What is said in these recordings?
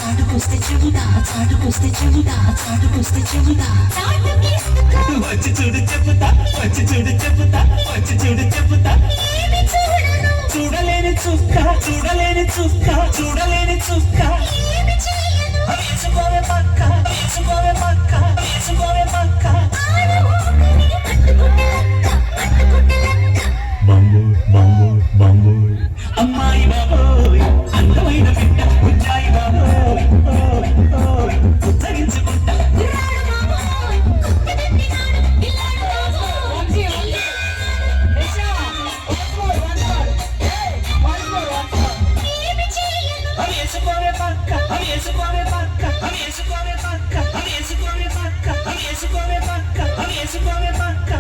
చాటుకొస్తే చెబుతా చాటుకొస్తే చెబుతా చాటుకొస్తే చెబుతా వచ్చి చూడు చెబుతా వచ్చి చూడు చెబుతా వచ్చి చూడు చెబుతా చూడలేని చుక్క చూడలేని చుక్క చూడలేని చుక్క వేసుకోవే పక్క వేసుకోవే పక్క వేసుకోవే పక్క అమ్మాయి బాబోయ్ అందమైన బిడ్డ ఉజ్జాయి బాబోయ్ ఉత్తరించుకుంటా వేసుకోవే పక్క వేసుకోవే పక్క వేసుకోవే పక్క వేసుకోవే పక్క వేసుకోవే పక్క వేసుకోవే పక్క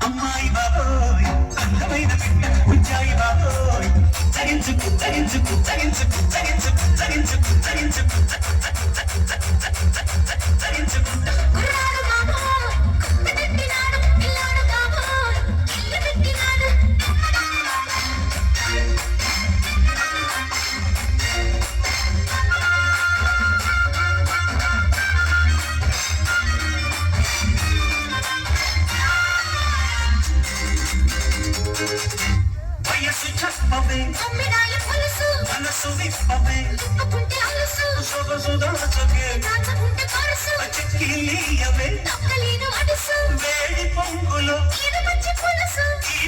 అమ్మాయి బాబోయ్ అందమైన బిడ్డ ఉజ్జాయి బాబోయ్ చరించుకు చరించుకు చరించుకు చరించుకు చరించుకు చరించుకు చరించుకుంటా వయసు చెప్పవే మనసు విప్పవే సొగసు దాచకే చెక్కిలీయవే వేడి పొంగులో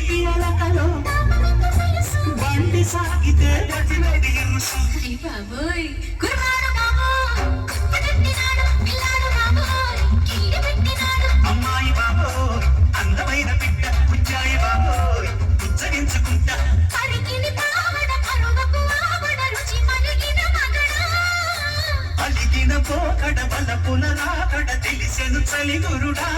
ఈ అలకలో బండి సాగితే గది వేడి ఎరుసు బాబోయ్ అమ్మాయి బాబోయ్ అందమైన బిడ్డ ఉజ్జాయి బాబోయ్ ఉచ్చరించుకుంటా అలిగిన పోకడ బలపుల రాకడ తెలిసెను చలిగురుడా